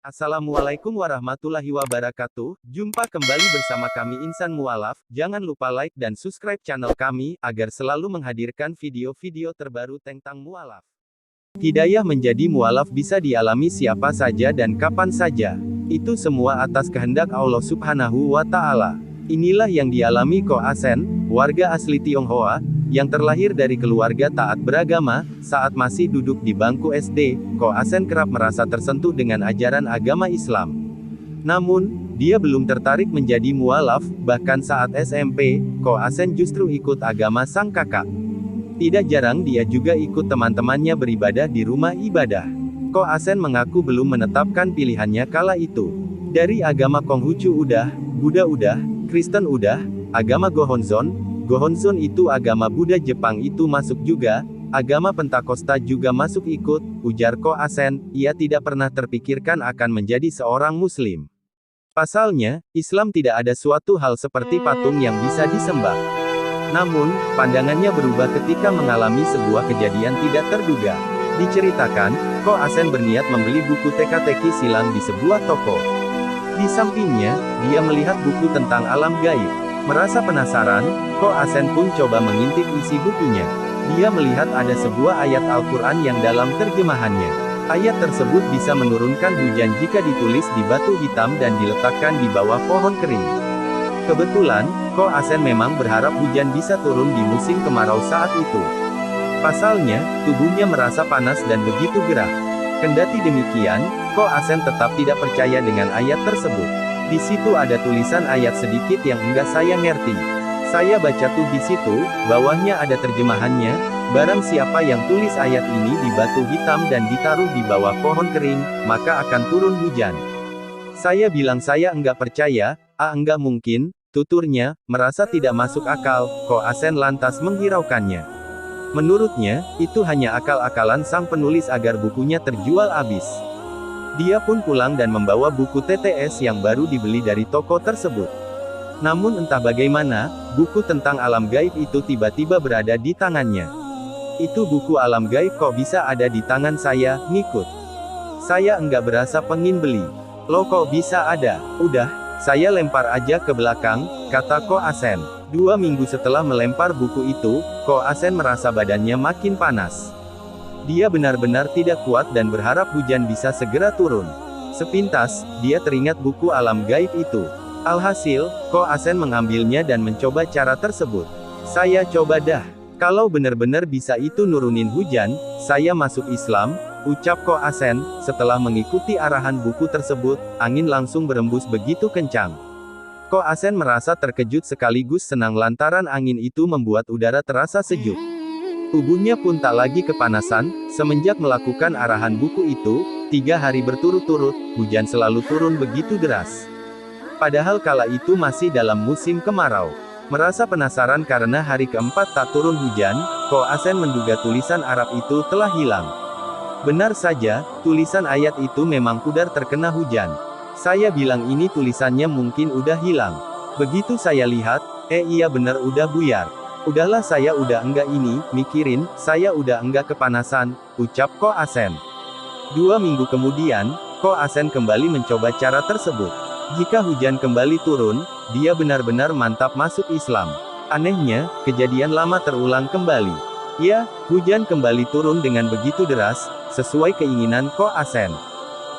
Assalamualaikum warahmatullahi wabarakatuh. Jumpa kembali bersama kami Insan Mualaf. Jangan lupa like dan subscribe channel kami, agar selalu menghadirkan video-video terbaru tentang mualaf. Hidayah menjadi mualaf bisa dialami siapa saja dan kapan saja. Itu semua atas kehendak Allah Subhanahu wa Ta'ala. Inilah yang dialami Ko Asen, warga asli Tionghoa, yang terlahir dari keluarga taat beragama. Saat masih duduk di bangku SD, Ko Asen kerap merasa tersentuh dengan ajaran agama Islam. Namun, dia belum tertarik menjadi mualaf. Bahkan saat SMP, Ko Asen justru ikut agama sang kakak. Tidak jarang dia juga ikut teman-temannya beribadah di rumah ibadah. Ko Asen mengaku belum menetapkan pilihannya kala itu. Dari agama Konghucu udah, Buddha udah, Kristen udah, agama Gohonzon itu agama Buddha Jepang itu masuk juga, agama Pentakosta juga masuk ikut, ujar Ko Asen. Ia tidak pernah terpikirkan akan menjadi seorang muslim. Pasalnya, Islam tidak ada suatu hal seperti patung yang bisa disembah. Namun, pandangannya berubah ketika mengalami sebuah kejadian tidak terduga. Diceritakan, Ko Asen berniat membeli buku teka-teki silang di sebuah toko. Di sampingnya, dia melihat buku tentang alam gaib. Merasa penasaran, Ko Asen pun coba mengintip isi bukunya. Dia melihat ada sebuah ayat Al-Quran yang dalam terjemahannya. Ayat tersebut bisa menurunkan hujan jika ditulis di batu hitam dan diletakkan di bawah pohon kering. Kebetulan, Ko Asen memang berharap hujan bisa turun di musim kemarau saat itu. Pasalnya, tubuhnya merasa panas dan begitu gerah. Kendati demikian, Ko Asen tetap tidak percaya dengan ayat tersebut. Di situ ada tulisan ayat sedikit yang enggak saya ngerti. Saya baca tuh di situ, bawahnya ada terjemahannya, barang siapa yang tulis ayat ini di batu hitam dan ditaruh di bawah pohon kering, maka akan turun hujan. Saya bilang saya enggak percaya, enggak mungkin, tuturnya, merasa tidak masuk akal. Ko Asen lantas menghiraukannya. Menurutnya, itu hanya akal-akalan sang penulis agar bukunya terjual habis. Dia pun pulang dan membawa buku TTS yang baru dibeli dari toko tersebut. Namun entah bagaimana, buku tentang alam gaib itu tiba-tiba berada di tangannya. Itu buku alam gaib kok bisa ada di tangan saya, ngikut. Saya enggak berasa pengin beli. Loh kok bisa ada? Udah, saya lempar aja ke belakang, kata Ko Asen. 2 minggu setelah melempar buku itu, Ko Asen merasa badannya makin panas. Dia benar-benar tidak kuat dan berharap hujan bisa segera turun. Sepintas, dia teringat buku alam gaib itu. Alhasil, Ko Asen mengambilnya dan mencoba cara tersebut. Saya coba dah. Kalau benar-benar bisa itu nurunin hujan, saya masuk Islam, ucap Ko Asen. Setelah mengikuti arahan buku tersebut, angin langsung berembus begitu kencang. Ko Asen merasa terkejut sekaligus senang lantaran angin itu membuat udara terasa sejuk. Tubuhnya pun tak lagi kepanasan. Semenjak melakukan arahan buku itu, 3 hari berturut-turut, hujan selalu turun begitu deras. Padahal kala itu masih dalam musim kemarau. Merasa penasaran karena hari keempat tak turun hujan, Ko Asen menduga tulisan Arab itu telah hilang. Benar saja, tulisan ayat itu memang pudar terkena hujan. Saya bilang ini tulisannya mungkin udah hilang. Begitu saya lihat, iya bener udah buyar. Udahlah saya udah enggak ini, mikirin, saya udah enggak kepanasan, ucap Ko Asen. 2 minggu kemudian, Ko Asen kembali mencoba cara tersebut. Jika hujan kembali turun, dia benar-benar mantap masuk Islam. Anehnya, kejadian lama terulang kembali. Ya, hujan kembali turun dengan begitu deras, sesuai keinginan Ko Asen.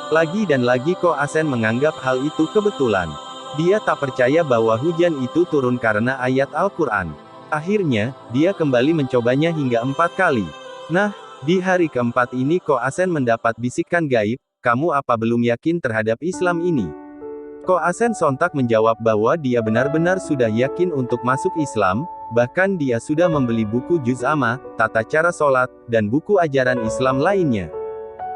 Lagi dan lagi Ko Asen menganggap hal itu kebetulan. Dia tak percaya bahwa hujan itu turun karena ayat Al-Quran. Akhirnya, dia kembali mencobanya hingga 4 kali. Nah, di hari keempat ini Ko Asen mendapat bisikan gaib, kamu apa belum yakin terhadap Islam ini? Ko Asen sontak menjawab bahwa dia benar-benar sudah yakin untuk masuk Islam, bahkan dia sudah membeli buku Juz Amma, tata cara sholat, dan buku ajaran Islam lainnya.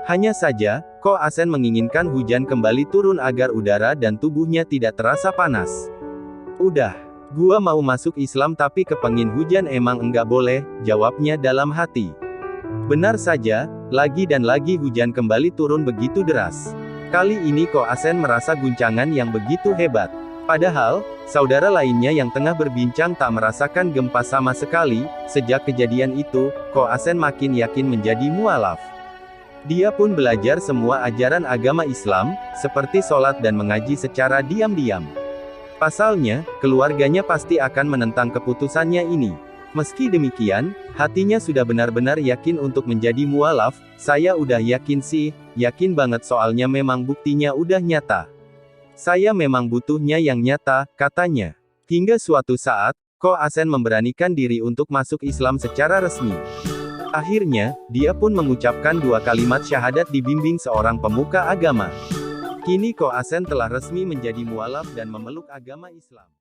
Hanya saja, Ko Asen menginginkan hujan kembali turun agar udara dan tubuhnya tidak terasa panas. Udah, gua mau masuk Islam tapi kepengin hujan emang enggak boleh, jawabnya dalam hati. Benar saja, lagi dan lagi hujan kembali turun begitu deras. Kali ini Ko Asen merasa guncangan yang begitu hebat. Padahal, saudara lainnya yang tengah berbincang tak merasakan gempa sama sekali. Sejak kejadian itu, Ko Asen makin yakin menjadi mualaf. Dia pun belajar semua ajaran agama Islam, seperti sholat dan mengaji secara diam-diam. Pasalnya, keluarganya pasti akan menentang keputusannya ini. Meski demikian, hatinya sudah benar-benar yakin untuk menjadi mualaf. Saya udah yakin sih, yakin banget soalnya memang buktinya udah nyata. Saya memang butuhnya yang nyata, katanya. Hingga suatu saat, Ko Asen memberanikan diri untuk masuk Islam secara resmi. Akhirnya, dia pun mengucapkan 2 kalimat syahadat dibimbing seorang pemuka agama. Kini Ko Asen telah resmi menjadi mualaf dan memeluk agama Islam.